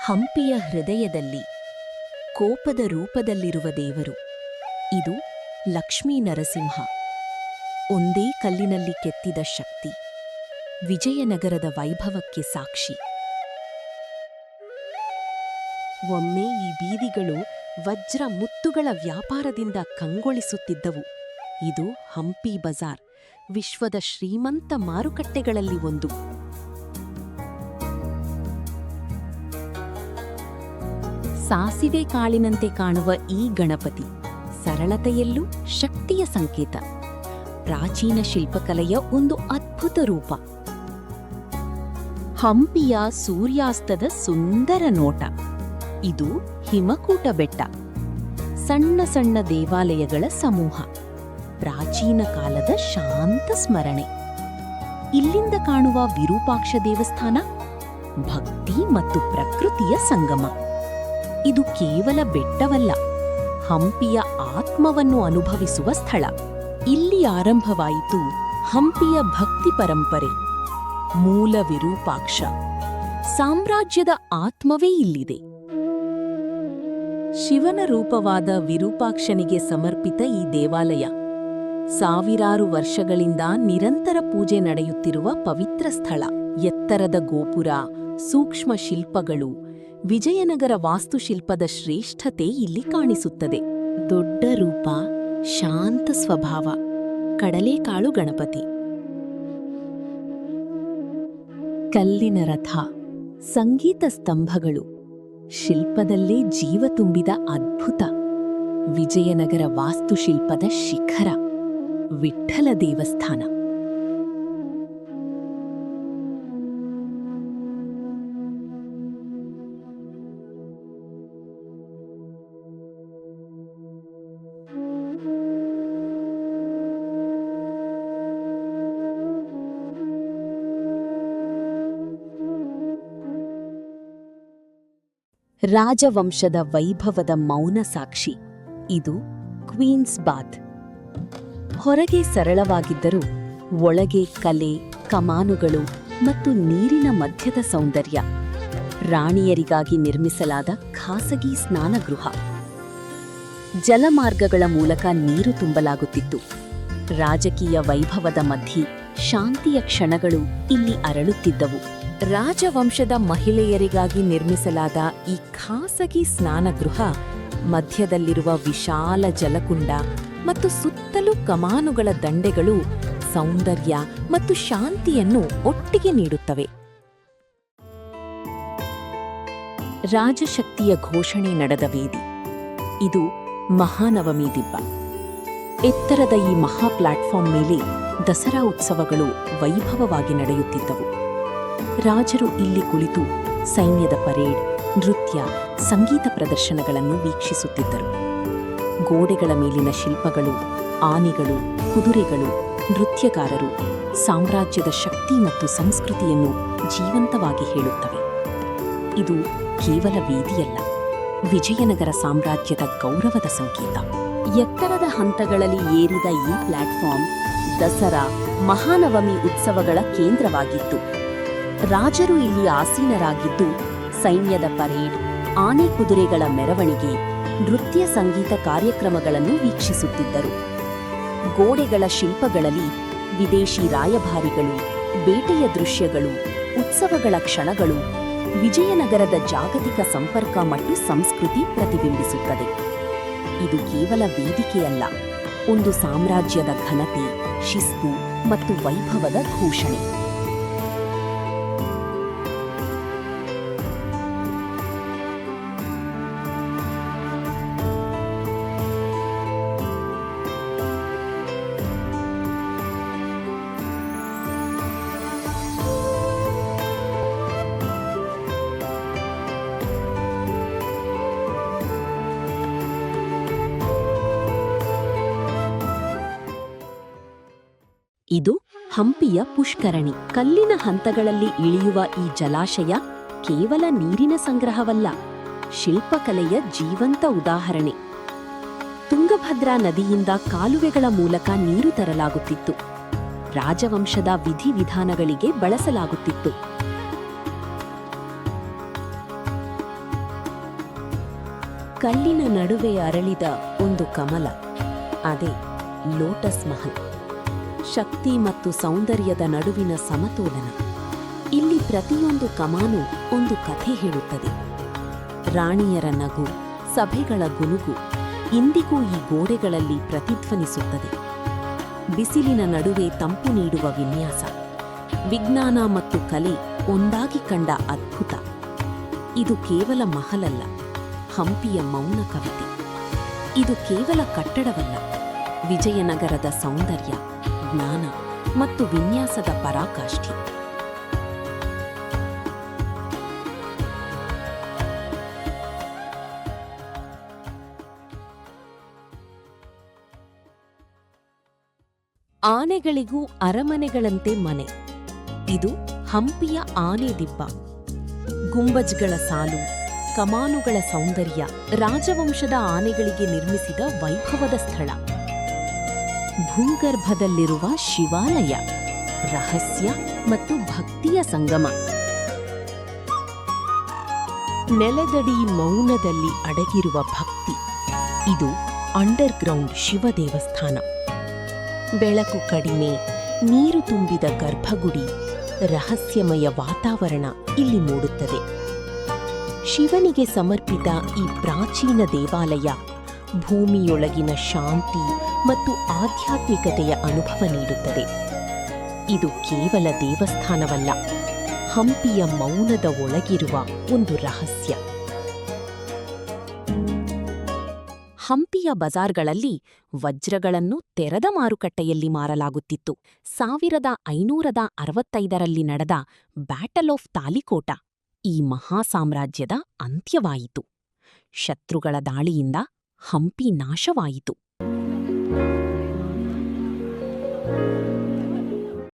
ಹಂಪಿಯ ಹೃದಯದಲ್ಲಿ ಕೋಪದ ರೂಪದಲ್ಲಿರುವ ದೇವರು ಇದು ಲಕ್ಷ್ಮೀ ನರಸಿಂಹ. ಒಂದೇ ಕಲ್ಲಿನಲ್ಲಿ ಕೆತ್ತಿದ ಶಕ್ತಿ, ವಿಜಯನಗರದ ವೈಭವಕ್ಕೆ ಸಾಕ್ಷಿ. ಒಮ್ಮೆ ಈ ಬೀದಿಗಳು ವಜ್ರ ಮುತ್ತುಗಳ ವ್ಯಾಪಾರದಿಂದ ಕಂಗೊಳಿಸುತ್ತಿದ್ದವು. ಇದು ಹಂಪಿ ಬಜಾರ್, ವಿಶ್ವದ ಶ್ರೀಮಂತ ಮಾರುಕಟ್ಟೆಗಳಲ್ಲಿ ಒಂದು. ಸಾಸಿವೆ ಕಾಳಿನಂತೆ ಕಾಣುವ ಈ ಗಣಪತಿ ಸರಳತೆಯಲ್ಲೂ ಶಕ್ತಿಯ ಸಂಕೇತ. ಪ್ರಾಚೀನ ಶಿಲ್ಪಕಲೆಯ ಒಂದು ಅದ್ಭುತ ರೂಪ. ಹಂಪಿಯ ಸೂರ್ಯಾಸ್ತದ ಸುಂದರ ನೋಟ. ಇದು ಹಿಮಕೂಟ ಬೆಟ್ಟ. ಸಣ್ಣ ಸಣ್ಣ ದೇವಾಲಯಗಳ ಸಮೂಹ. ಪ್ರಾಚೀನ ಕಾಲದ ಶಾಂತ ಸ್ಮರಣೆ. ಇಲ್ಲಿಂದ ಕಾಣುವ ವಿರೂಪಾಕ್ಷ ದೇವಸ್ಥಾನ ಭಕ್ತಿ ಮತ್ತು ಪ್ರಕೃತಿಯ ಸಂಗಮ. ಇದು ಕೇವಲ ಬೆಟ್ಟವಲ್ಲ, ಹಂಪಿಯ ಆತ್ಮವನ್ನು ಅನುಭವಿಸುವ ಸ್ಥಳ. ಇಲ್ಲಿ ಆರಂಭವಾಯಿತು ಹಂಪಿಯ ಭಕ್ತಿ ಪರಂಪರೆ. ಮೂಲ ವಿರೂಪಾಕ್ಷ ಸಾಮ್ರಾಜ್ಯದ ಆತ್ಮವೇ ಇಲ್ಲಿದೆ. ಶಿವನ ರೂಪವಾದ ವಿರೂಪಾಕ್ಷನಿಗೆ ಸಮರ್ಪಿತ ಈ ದೇವಾಲಯ ಸಾವಿರಾರು ವರ್ಷಗಳಿಂದ ನಿರಂತರ ಪೂಜೆ ನಡೆಯುತ್ತಿರುವ ಪವಿತ್ರ ಸ್ಥಳ. ಎತ್ತರದ ಗೋಪುರ, ಸೂಕ್ಷ್ಮ ಶಿಲ್ಪಗಳು, ವಿಜಯನಗರ ವಾಸ್ತುಶಿಲ್ಪದ ಶ್ರೇಷ್ಠತೆ ಇಲ್ಲಿ ಕಾಣಿಸುತ್ತದೆ. ದೊಡ್ಡ ರೂಪ, ಶಾಂತ ಸ್ವಭಾವ, ಕಡಲೆಕಾಳು ಗಣಪತಿ. ಕಲ್ಲಿನ ರಥ, ಸಂಗೀತ ಸ್ತಂಭಗಳು, ಶಿಲ್ಪದಲ್ಲೇ ಜೀವ ತುಂಬಿದ ಅದ್ಭುತ. ವಿಜಯನಗರ ವಾಸ್ತುಶಿಲ್ಪದ ಶಿಖರ, ವಿಠ್ಠಲ ದೇವಸ್ಥಾನ. ರಾಜವಂಶದ ವೈಭವದ ಮೌನ ಸಾಕ್ಷಿ. ಇದು ಕ್ವೀನ್ಸ್ ಬಾತ್. ಹೊರಗೆ ಸರಳವಾಗಿದ್ದರೂ ಒಳಗೆ ಕಲೆ, ಕಮಾನುಗಳು ಮತ್ತು ನೀರಿನ ಮಧ್ಯದ ಸೌಂದರ್ಯ. ರಾಣಿಯರಿಗಾಗಿ ನಿರ್ಮಿಸಲಾದ ಖಾಸಗಿ ಸ್ನಾನಗೃಹ. ಜಲಮಾರ್ಗಗಳ ಮೂಲಕ ನೀರು ತುಂಬಲಾಗುತ್ತಿತ್ತು. ರಾಜಕೀಯ ವೈಭವದ ಮಧ್ಯೆ ಶಾಂತಿಯ ಕ್ಷಣಗಳು ಇಲ್ಲಿ ಅರಳುತ್ತಿದ್ದವು. ರಾಜವಂಶದ ಮಹಿಳೆಯರಿಗಾಗಿ ನಿರ್ಮಿಸಲಾದ ಈ ಖಾಸಗಿ ಸ್ನಾನಗೃಹ, ಮಧ್ಯದಲ್ಲಿರುವ ವಿಶಾಲ ಜಲಕುಂಡ ಮತ್ತು ಸುತ್ತಲೂ ಕಮಾನುಗಳ ದಂಡೆಗಳು ಸೌಂದರ್ಯ ಮತ್ತು ಶಾಂತಿಯನ್ನು ಒಟ್ಟಿಗೆ ನೀಡುತ್ತವೆ. ರಾಜಶಕ್ತಿಯ ಘೋಷಣೆ ನಡೆದ ವೇದಿ. ಇದು ಮಹಾನವಮಿ ದಿಬ್ಬ. ಎತ್ತರದ ಈ ಮಹಾ ಪ್ಲಾಟ್ಫಾರ್ಮ್ ಮೇಲೆ ದಸರಾ ಉತ್ಸವಗಳು ವೈಭವವಾಗಿ ನಡೆಯುತ್ತಿದ್ದವು. ರಾಜರು ಇಲ್ಲಿ ಕುಳಿತು ಸೈನ್ಯದ ಪರೇಡ್, ನೃತ್ಯ, ಸಂಗೀತ ಪ್ರದರ್ಶನಗಳನ್ನು ವೀಕ್ಷಿಸುತ್ತಿದ್ದರು. ಗೋಡೆಗಳ ಮೇಲಿನ ಶಿಲ್ಪಗಳು, ಆನೆಗಳು, ಕುದುರೆಗಳು, ನೃತ್ಯಗಾರರು ಸಾಮ್ರಾಜ್ಯದ ಶಕ್ತಿ ಮತ್ತು ಸಂಸ್ಕೃತಿಯನ್ನು ಜೀವಂತವಾಗಿ ಹೇಳುತ್ತವೆ. ಇದು ಕೇವಲ ವೇದಿಯಲ್ಲ, ವಿಜಯನಗರ ಸಾಮ್ರಾಜ್ಯದ ಗೌರವದ ಸಂಕೇತ. ಎತ್ತರದ ಹಂತಗಳಲ್ಲಿ ಏರಿದ ಈ ಪ್ಲಾಟ್ಫಾರ್ಮ್ ದಸರಾ, ಮಹಾನವಮಿ ಉತ್ಸವಗಳ ಕೇಂದ್ರವಾಗಿತ್ತು. ರಾಜರು ಇಲ್ಲಿ ಆಸೀನರಾಗಿದ್ದು ಸೈನ್ಯದ ಪರೇಡ್, ಆನೆ ಕುದುರೆಗಳ ಮೆರವಣಿಗೆ, ನೃತ್ಯ ಸಂಗೀತ ಕಾರ್ಯಕ್ರಮಗಳನ್ನು ವೀಕ್ಷಿಸುತ್ತಿದ್ದರು. ಗೋಡೆಗಳ ಶಿಲ್ಪಗಳಲ್ಲಿ ವಿದೇಶಿ ರಾಯಭಾರಿಗಳು, ಬೇಟೆಯ ದೃಶ್ಯಗಳು, ಉತ್ಸವಗಳ ಕ್ಷಣಗಳು ವಿಜಯನಗರದ ಜಾಗತಿಕ ಸಂಪರ್ಕ ಮತ್ತು ಸಂಸ್ಕೃತಿ ಪ್ರತಿಬಿಂಬಿಸುತ್ತದೆ. ಇದು ಕೇವಲ ವೇದಿಕೆಯಲ್ಲ, ಒಂದು ಸಾಮ್ರಾಜ್ಯದ ಘನತೆ, ಶಿಸ್ತು ಮತ್ತು ವೈಭವದ ಘೋಷಣೆ. ಇದು ಹಂಪಿಯ ಪುಷ್ಕರಣಿ. ಕಲ್ಲಿನ ಹಂತಗಳಲ್ಲಿ ಇಳಿಯುವ ಈ ಜಲಾಶಯ ಕೇವಲ ನೀರಿನ ಸಂಗ್ರಹವಲ್ಲ, ಶಿಲ್ಪಕಲೆಯ ಜೀವಂತ ಉದಾಹರಣೆ. ತುಂಗಭದ್ರಾ ನದಿಯಿಂದ ಕಾಲುವೆಗಳ ಮೂಲಕ ನೀರು ತರಲಾಗುತ್ತಿತ್ತು. ರಾಜವಂಶದ ವಿಧಿವಿಧಾನಗಳಿಗೆ ಬಳಸಲಾಗುತ್ತಿತ್ತು. ಕಲ್ಲಿನ ನಡುವೆ ಅರಳಿದ ಒಂದು ಕಮಲ, ಅದೇ ಲೋಟಸ್ ಮಹಲ್. ಶಕ್ತಿ ಮತ್ತು ಸೌಂದರ್ಯದ ನಡುವಿನ ಸಮತೋಲನ. ಇಲ್ಲಿ ಪ್ರತಿಯೊಂದು ಕಮಾನು ಒಂದು ಕಥೆ ಹೇಳುತ್ತದೆ. ರಾಣಿಯರ ನಗು, ಸಭೆಗಳ ಗುನುಗು ಇಂದಿಗೂ ಈ ಗೋಡೆಗಳಲ್ಲಿ ಪ್ರತಿಧ್ವನಿಸುತ್ತದೆ. ಬಿಸಿಲಿನ ನಡುವೆ ತಂಪು ನೀಡುವ ವಿನ್ಯಾಸ, ವಿಜ್ಞಾನ ಮತ್ತು ಕಲೆ ಒಂದಾಗಿ ಕಂಡ ಅದ್ಭುತ. ಇದು ಕೇವಲ ಮಹಲಲ್ಲ, ಹಂಪಿಯ ಮೌನ ಕವಿತೆ. ಇದು ಕೇವಲ ಕಟ್ಟಡವಲ್ಲ, ವಿಜಯನಗರದ ಸೌಂದರ್ಯ, ಜ್ಞಾನ ಮತ್ತು ವಿನ್ಯಾಸದ ಪರಾಕಾಷ್ಠೆ. ಆನೆಗಳಿಗೂ ಅರಮನೆಗಳಂತೆ ಮನೆ. ಇದು ಹಂಪಿಯ ಆನೆ ದಿಬ್ಬ. ಗುಂಬಜ್ಗಳ ಸಾಲು, ಕಮಾನುಗಳ ಸೌಂದರ್ಯ ರಾಜವಂಶದ ಆನೆಗಳಿಗೆ ನಿರ್ಮಿಸಿದ ವೈಭವದ ಸ್ಥಳ. ಭೂಗರ್ಭದಲ್ಲಿರುವ ಶಿವಾಲಯ, ರಹಸ್ಯ ಮತ್ತು ಭಕ್ತಿಯ ಸಂಗಮ. ನೆಲದಡಿ ಮೌನದಲ್ಲಿ ಅಡಗಿರುವ ಭಕ್ತಿ. ಇದು ಅಂಡರ್ಗ್ರೌಂಡ್ ಶಿವ ದೇವಸ್ಥಾನ. ಬೆಳಕು ಕಡಿಮೆ, ನೀರು ತುಂಬಿದ ಗರ್ಭಗುಡಿ, ರಹಸ್ಯಮಯ ವಾತಾವರಣ ಇಲ್ಲಿ ಮೂಡುತ್ತದೆ. ಶಿವನಿಗೆ ಸಮರ್ಪಿತ ಈ ಪ್ರಾಚೀನ ದೇವಾಲಯ ಭೂಮಿಯೊಳಗಿನ ಶಾಂತಿ ಮತ್ತು ಆಧ್ಯಾತ್ಮಿಕತೆಯ ಅನುಭವ ನೀಡುತ್ತದೆ. ಇದು ಕೇವಲ ದೇವಸ್ಥಾನವಲ್ಲ, ಹಂಪಿಯ ಮೌನದ ಒಳಗಿರುವ ಒಂದು ರಹಸ್ಯ. ಹಂಪಿಯ ಬಜಾರ್ಗಳಲ್ಲಿ ವಜ್ರಗಳನ್ನು ತೆರೆದ ಮಾರುಕಟ್ಟೆಯಲ್ಲಿ ಮಾರಲಾಗುತ್ತಿತ್ತು. 1565ರಲ್ಲಿ ನಡೆದ ಬ್ಯಾಟಲ್ ಆಫ್ ತಾಲಿಕೋಟ ಈ ಮಹಾಸಾಮ್ರಾಜ್ಯದ ಅಂತ್ಯವಾಯಿತು. ಶತ್ರುಗಳ ದಾಳಿಯಿಂದ ಹಂಪಿ ನಾಶವಾಯಿತು.